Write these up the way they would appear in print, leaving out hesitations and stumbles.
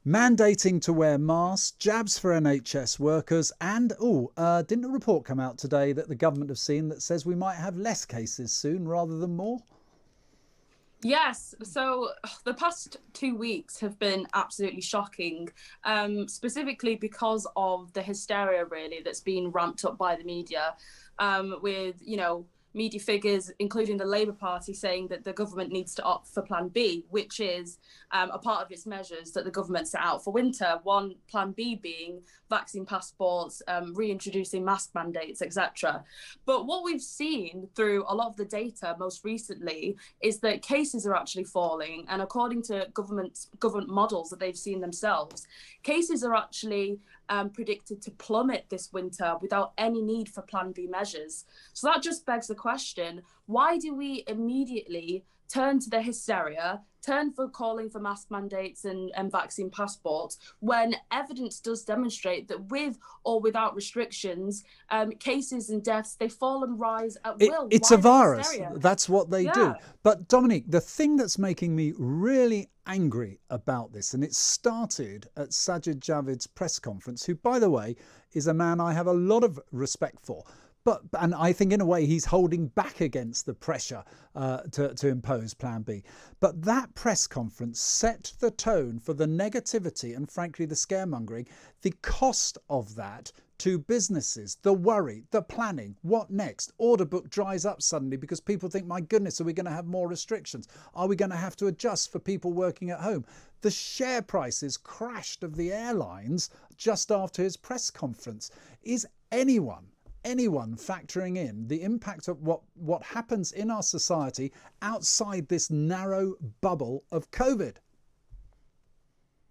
Mandating to wear masks, jabs for NHS workers, and, didn't a report come out today that the government have seen that says we might have less cases soon rather than more? Yes, so the past 2 weeks have been absolutely shocking, specifically because of the hysteria, really, that's been ramped up by the media, with, media figures, including the Labour Party, saying that the government needs to opt for Plan B, which is a part of its measures that the government set out for winter. One Plan B being vaccine passports, reintroducing mask mandates, etc. But what we've seen through a lot of the data most recently is that cases are actually falling, and according to government models that they've seen themselves, cases are actually predicted to plummet this winter without any need for Plan B measures. So that just begs the question, why do we immediately turn to the hysteria, turn for calling for mask mandates and vaccine passports, when evidence does demonstrate that with or without restrictions, cases and deaths, they fall and rise at will? It's Why a the virus. hysteria? That's what they do. But Dominique, the thing that's making me really angry about this, and it started at Sajid Javid's press conference, who, by the way, is a man I have a lot of respect for. And I think in a way he's holding back against the pressure to impose Plan B. But that press conference set the tone for the negativity and, frankly, the scaremongering, the cost of that to businesses, the worry, the planning, what next? Order book dries up suddenly because people think, my goodness, are we going to have more restrictions? Are we going to have to adjust for people working at home? The share prices crashed of the airlines just after his press conference. Is anyone factoring in the impact of what happens in our society outside this narrow bubble of COVID?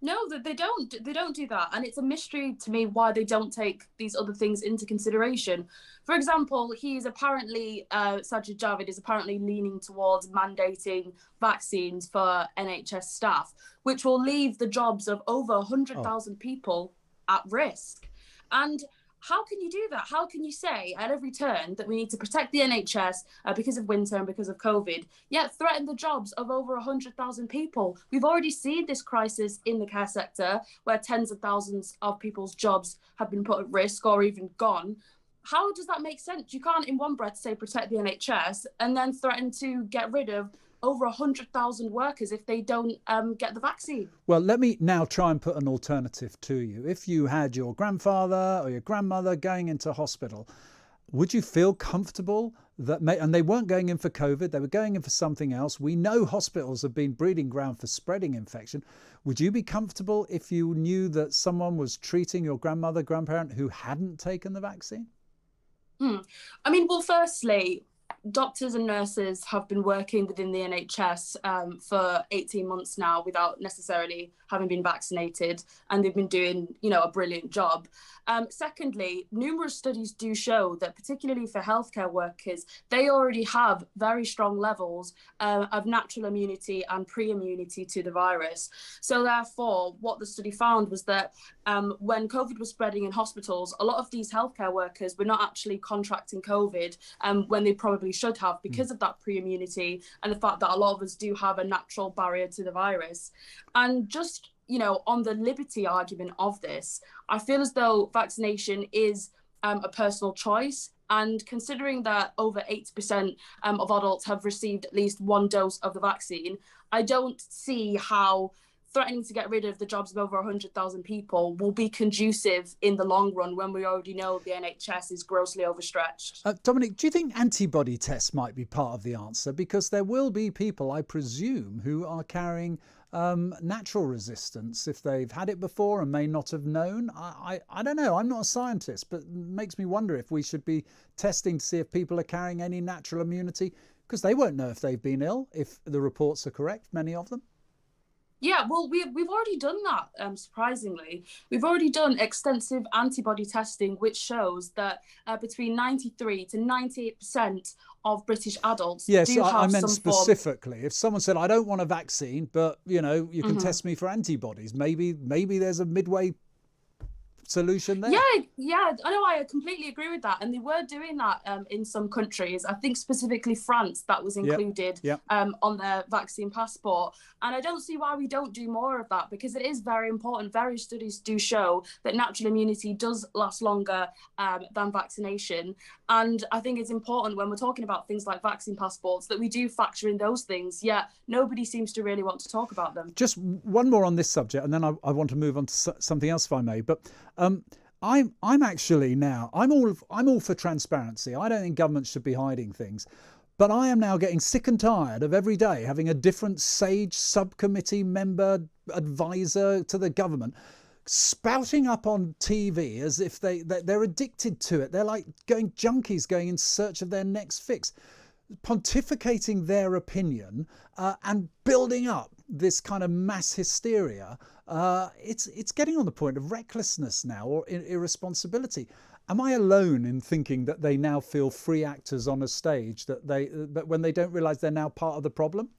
No, they don't do that. And it's a mystery to me why they don't take these other things into consideration. For example, Sajid Javid is apparently leaning towards mandating vaccines for NHS staff, which will leave the jobs of over 100,000 people at risk. And how can you do that? How can you say at every turn that we need to protect the NHS because of winter and because of COVID, yet threaten the jobs of over 100,000 people? We've already seen this crisis in the care sector where tens of thousands of people's jobs have been put at risk or even gone. How does that make sense? You can't in one breath say protect the NHS and then threaten to get rid of over 100,000 workers if they don't get the vaccine. Well, let me now try and put an alternative to you. If you had your grandfather or your grandmother going into hospital, would you feel comfortable and they weren't going in for COVID, they were going in for something else. We know hospitals have been breeding ground for spreading infection. Would you be comfortable if you knew that someone was treating your grandmother, grandparent who hadn't taken the vaccine? Well, firstly, doctors and nurses have been working within the NHS for 18 months now without necessarily having been vaccinated, and they've been doing, a brilliant job. Secondly, numerous studies do show that particularly for healthcare workers, they already have very strong levels of natural immunity and pre-immunity to the virus. So therefore, what the study found was that when COVID was spreading in hospitals, a lot of these healthcare workers were not actually contracting COVID when they probably should have because of that pre-immunity and the fact that a lot of us do have a natural barrier to the virus. And just on the liberty argument of this, I feel as though vaccination is a personal choice. And considering that over 80% of adults have received at least one dose of the vaccine, I don't see how threatening to get rid of the jobs of over 100,000 people will be conducive in the long run when we already know the NHS is grossly overstretched. Dominic, do you think antibody tests might be part of the answer? Because there will be people, I presume, who are carrying natural resistance if they've had it before and may not have known. I don't know. I'm not a scientist, but it makes me wonder if we should be testing to see if people are carrying any natural immunity, because they won't know if they've been ill, if the reports are correct, many of them. Yeah, well, we've already done that, surprisingly. We've already done extensive antibody testing, which shows that between 93 to 98% of British adults do have I meant some specifically. If someone said, I don't want a vaccine, but, you can test me for antibodies, maybe there's a midway solution there? Yeah, I know, I completely agree with that. And they were doing that in some countries. I think specifically France, that was included on their vaccine passport. And I don't see why we don't do more of that, because it is very important. Various studies do show that natural immunity does last longer than vaccination. And I think it's important when we're talking about things like vaccine passports that we do factor in those things, yet nobody seems to really want to talk about them. Just one more on this subject, and then I want to move on to something else, if I may. But I'm actually now I'm all for transparency. I don't think government should be hiding things. But I am now getting sick and tired of every day having a different SAGE subcommittee member, advisor to the government, spouting up on TV as if they're addicted to it. They're like junkies going in search of their next fix, pontificating their opinion and building up this kind of mass hysteria. It's getting on the point of recklessness now, or irresponsibility. Am I alone in thinking that they now feel free actors on a stage, that when they don't realise they're now part of the problem?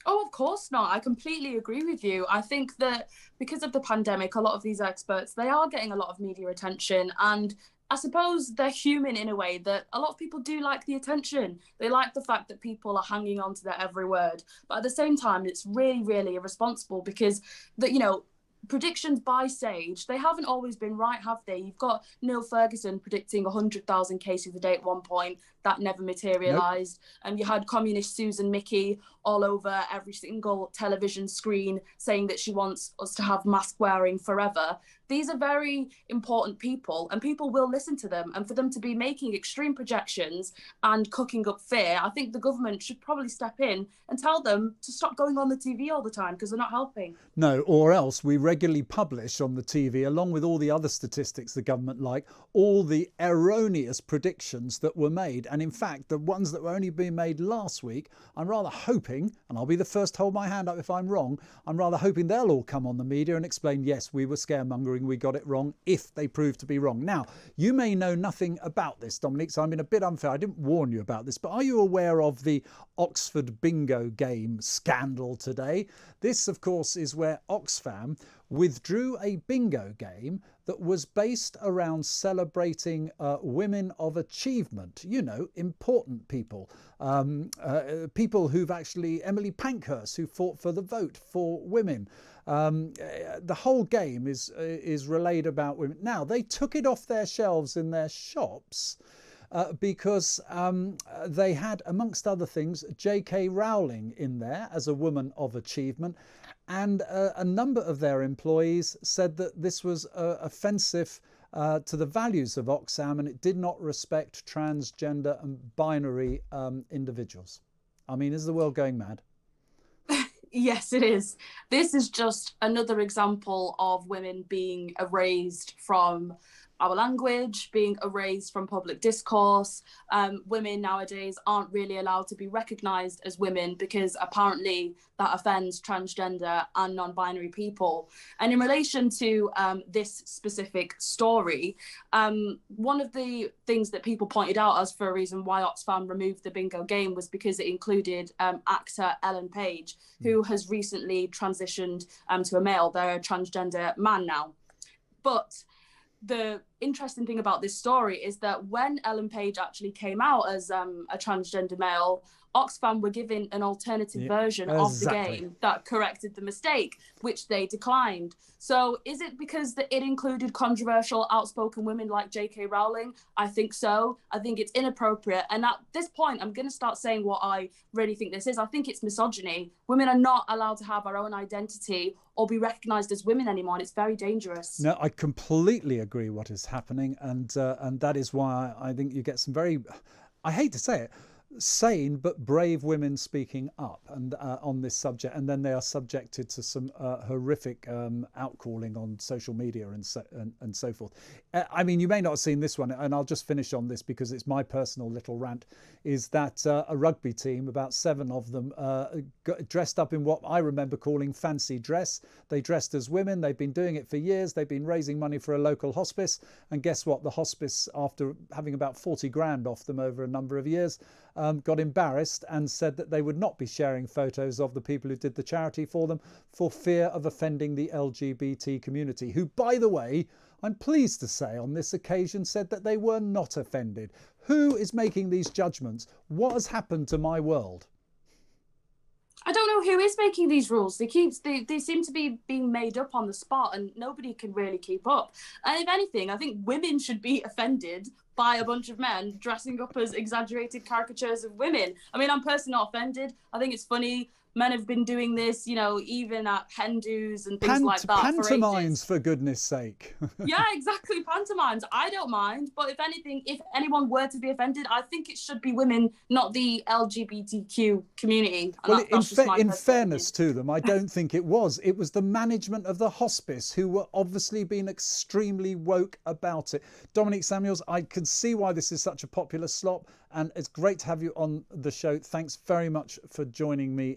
Oh, of course not. I completely agree with you. I think that because of the pandemic, a lot of these experts, they are getting a lot of media attention. And I suppose they're human in a way that a lot of people do like the attention. They like the fact that people are hanging on to their every word. But at the same time, it's really, really irresponsible, because predictions by SAGE, they haven't always been right, have they? You've got Neil Ferguson predicting 100,000 cases a day at one point. That never materialised. And you had communist Susan Mickey all over every single television screen saying that she wants us to have mask wearing forever. These are very important people, and people will listen to them. And for them to be making extreme projections and cooking up fear, I think the government should probably step in and tell them to stop going on the TV all the time, because they're not helping. No, or else we regularly publish on the TV, along with all the other statistics the government like, all the erroneous predictions that were made. And in fact, the ones that were only being made last week, I'm rather hoping, and I'll be the first to hold my hand up if I'm wrong, I'm rather hoping they'll all come on the media and explain, yes, we were scaremongering, we got it wrong, if they prove to be wrong. Now, you may know nothing about this, Dominique, so I'm being a bit unfair. I didn't warn you about this, but are you aware of the Oxford bingo game scandal today? This, of course, is where Oxfam withdrew a bingo game that was based around celebrating women of achievement, important people, people who've actually, Emily Pankhurst, who fought for the vote for women. The whole game is relayed about women. Now, they took it off their shelves in their shops because they had, amongst other things, J.K. Rowling in there as a woman of achievement. And a number of their employees said that this was offensive to the values of Oxfam, and it did not respect transgender and binary individuals. I mean, is the world going mad? Yes, it is. This is just another example of women being erased from our language, being erased from public discourse. Women nowadays aren't really allowed to be recognised as women, because apparently that offends transgender and non-binary people. And in relation to this specific story, one of the things that people pointed out as for a reason why Oxfam removed the bingo game was because it included actor Ellen Page, who has recently transitioned to a male. They're a transgender man now. But the interesting thing about this story is that when Ellen Page actually came out as a transgender male, Oxfam were given an alternative version of the game that corrected the mistake, which they declined. So is it because it included controversial, outspoken women like J.K. Rowling? I think so. I think it's inappropriate. And at this point, I'm going to start saying what I really think this is. I think it's misogyny. Women are not allowed to have our own identity or be recognised as women anymore, and it's very dangerous. No, I completely agree what is happening, and that is why I think you get some very, I hate to say it, sane but brave women speaking up and on this subject, and then they are subjected to some horrific outcalling on social media and so forth. I mean, you may not have seen this one, and I'll just finish on this because it's my personal little rant, is that a rugby team, about 7 of them, got dressed up in what I remember calling fancy dress. They dressed as women. They've been doing it for years. They've been raising money for a local hospice, and guess what? The hospice, after having about 40 grand off them over a number of years, got embarrassed and said that they would not be sharing photos of the people who did the charity for them for fear of offending the LGBT community, who, by the way, I'm pleased to say on this occasion said that they were not offended. Who is making these judgments? What has happened to my world? I don't know who is making these rules. They seem to be being made up on the spot, and nobody can really keep up. And if anything, I think women should be offended by a bunch of men dressing up as exaggerated caricatures of women. I mean, I'm personally not offended. I think it's funny. Men have been doing this, you know, even at hen do's and things like that. Pantomimes, for goodness sake. Yeah, exactly, pantomimes. I don't mind, but if anything, if anyone were to be offended, I think it should be women, not the LGBTQ community. Well, in fairness to them, I don't think it was. It was the management of the hospice who were obviously being extremely woke about it. Dominique Samuels, I can see why this is such a popular slot, and it's great to have you on the show. Thanks very much for joining me